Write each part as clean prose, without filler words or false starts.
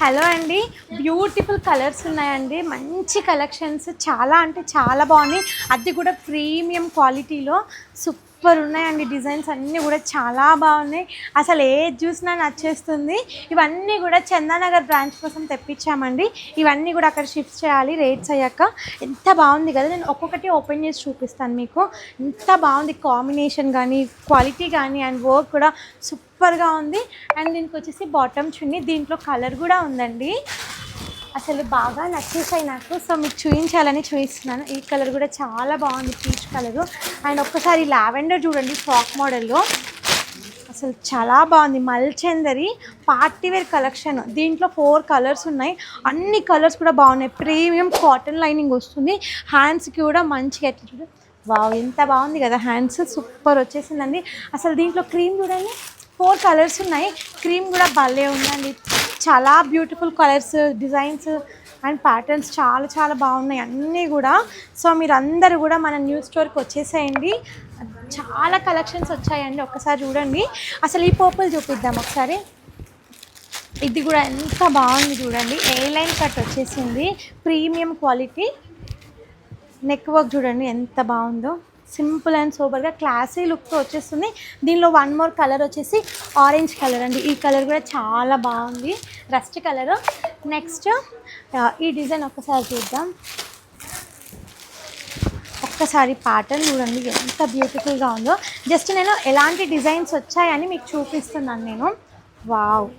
Hello అండి. Beautiful colours ఉన్నాయండి. మంచి కలెక్షన్స్ చాలా అంటే చాలా బాగున్నాయి. అది కూడా ప్రీమియం క్వాలిటీలో సూపర్ ఉన్నాయండి. డిజైన్స్ అన్నీ కూడా చాలా బాగున్నాయి. అసలు ఏది చూసినా నచ్చేస్తుంది. ఇవన్నీ కూడా చందానగర్ బ్రాంచ్ కోసం తెప్పించామండి. ఇవన్నీ కూడా అక్కడ షిఫ్ట్ చేయాలి రేట్స్ అయ్యాక. ఎంత బాగుంది కదా, నేను ఒక్కొక్కటి ఓపెన్ చేసి చూపిస్తాను మీకు. ఎంత బాగుంది కాంబినేషన్ కానీ, క్వాలిటీ కానీ అండ్ వర్క్ కూడా సూపర్గా ఉంది. అండ్ దీనికి వచ్చేసి బాటమ్ చున్నీ, దీంట్లో కలర్ కూడా ఉందండి. అసలు బాగా నచ్చేసాయి నాకు. సో మీకు చూపించాలని చూపిస్తున్నాను. ఈ కలర్ కూడా చాలా బాగుంది, పీచ్ కలరు. అండ్ ఒక్కసారి లావెండర్ చూడండి, ఫ్రాక్ మోడల్లో అసలు చాలా బాగుంది. మల్చందరి పార్టీవేర్ కలెక్షన్. దీంట్లో 4 కలర్స్ ఉన్నాయి. అన్ని కలర్స్ కూడా బాగున్నాయి. ప్రీమియం కాటన్ లైనింగ్ వస్తుంది. హ్యాండ్స్కి కూడా మంచిగా చూడండి. వావ్, ఎంత బాగుంది కదా, హ్యాండ్స్ సూపర్ వచ్చేసిందండి. అసలు దీంట్లో క్రీమ్ చూడండి, 4 కలర్స్ ఉన్నాయి. క్రీమ్ కూడా భలే ఉందండి. చాలా beautiful colours, designs and patterns చాలా చాలా బాగున్నాయి అన్నీ కూడా. సో మీరు అందరూ కూడా మన న్యూ స్టోర్కి వచ్చేసేయండి. చాలా కలెక్షన్స్ వచ్చాయండి, ఒక్కసారి చూడండి. అసలు ఈ పర్పుల్ చూపిద్దాం ఒకసారి. ఇది కూడా ఎంత బాగుంది చూడండి. ఏ లైన్ కట్ వచ్చేసింది, ప్రీమియం క్వాలిటీ. నెక్ వర్క్ చూడండి ఎంత బాగుందో. సింపుల్ అండ్ సూపర్గా క్లాసీ లుక్తో వచ్చేస్తుంది. దీనిలో 1 మోర్ కలర్ వచ్చేసి ఆరెంజ్ కలర్ అండి. ఈ కలర్ కూడా చాలా బాగుంది, రస్ట్ కలర్. నెక్స్ట్ ఈ డిజైన్ ఒక్కసారి చూద్దాం. ఒక్కసారి ప్యాటర్న్ చూడండి ఎంత బ్యూటిఫుల్గా ఉందో. జస్ట్ నేను ఎలాంటి డిజైన్స్ వచ్చాయని మీకు చూపిస్తున్నాను నేను. వావ్,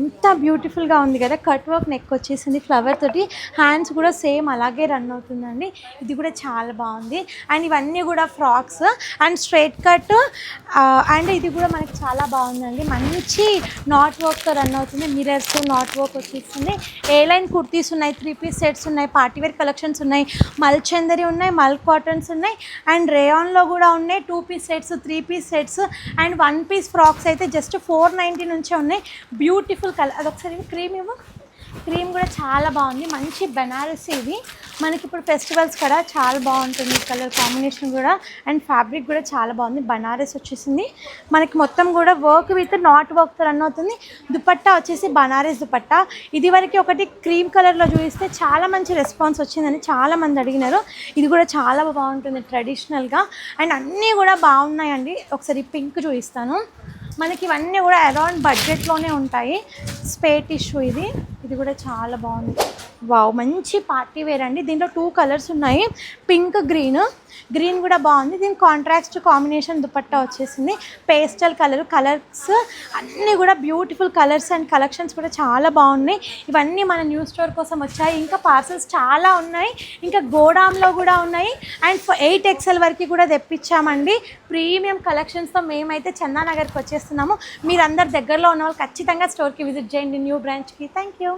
ఎంత బ్యూటిఫుల్గా ఉంది కదా. కట్ వర్క్ నెక్ వచ్చేసింది ఫ్లవర్ తోటి. హ్యాండ్స్ కూడా సేమ్ అలాగే రన్ అవుతుందండి. ఇది కూడా చాలా బాగుంది. అండ్ ఇవన్నీ కూడా frocks and straight cut. And ఇది కూడా మనకి చాలా బాగుందండి. మంచి నాట్ వర్క్తో రన్ అవుతుంది. మిరర్స్ నాట్ వర్క్ వచ్చేస్తుంది. ఏ లైన్ కుర్తీస్ ఉన్నాయి, 3 పీస్ సెట్స్ ఉన్నాయి, పార్టీవేర్ కలెక్షన్స్ ఉన్నాయి, మల్చందరి ఉన్నాయి, మల్ కాటన్స్ ఉన్నాయి, అండ్ రేయాన్లో కూడా ఉన్నాయి. 2 piece sets, 3 piece sets and 1 piece frocks అయితే జస్ట్ 490 నుంచే ఉన్నాయి. Beautiful colour. అదొకసారి క్రీమ్ ఇవ్వు. క్రీమ్ కూడా చాలా బాగుంది. మంచి బెనారస్. ఇది మనకి ఇప్పుడు ఫెస్టివల్స్ కూడా చాలా బాగుంటుంది. కలర్ కాంబినేషన్ కూడా అండ్ ఫ్యాబ్రిక్ కూడా చాలా బాగుంది. బనారస్ వచ్చేసింది మనకి. మొత్తం కూడా వర్క్ విత్ నాట్ వర్క్తో రన్ అవుతుంది. దుపట్టా వచ్చేసి బనారస్ దుపట్టా. ఇది వరకు ఒకటి క్రీమ్ కలర్లో చూపిస్తే చాలా మంచి రెస్పాన్స్ వచ్చిందని చాలామంది అడిగినారు. ఇది కూడా చాలా బాగుంటుంది ట్రెడిషనల్గా. అండ్ అన్నీ కూడా బాగున్నాయండి. ఒకసారి పింక్ చూపిస్తాను. మనకి ఇవన్నీ కూడా అరౌండ్ బడ్జెట్లోనే ఉంటాయి. స్పే టిష్యూ ఇది. ఇది కూడా చాలా బాగుంది. వావ్, మంచి పార్టీ వేర్ అండి. దీంట్లో 2 కలర్స్ ఉన్నాయి, పింక్ గ్రీన్. గ్రీన్ కూడా బాగుంది. దీని కాంట్రాస్ట్ కాంబినేషన్ దుపట్టా వచ్చేసింది. పేస్టల్ కలర్స్ అన్నీ కూడా బ్యూటిఫుల్ కలర్స్ అండ్ కలెక్షన్స్ కూడా చాలా బాగున్నాయి. ఇవన్నీ మన న్యూ స్టోర్ కోసం వచ్చాయి. ఇంకా పార్సల్స్ చాలా ఉన్నాయి. ఇంకా గోడాంలో కూడా ఉన్నాయి. అండ్ 8XL వరకు కూడా తెప్పించామండి. ప్రీమియం కలెక్షన్స్తో మేమైతే చందానగర్కి వచ్చేస్తున్నాము. మీరందరు దగ్గరలో ఉన్న వాళ్ళు ఖచ్చితంగా స్టోర్కి విజిట్ చేయండి, న్యూ బ్రాంచ్కి. Thank you.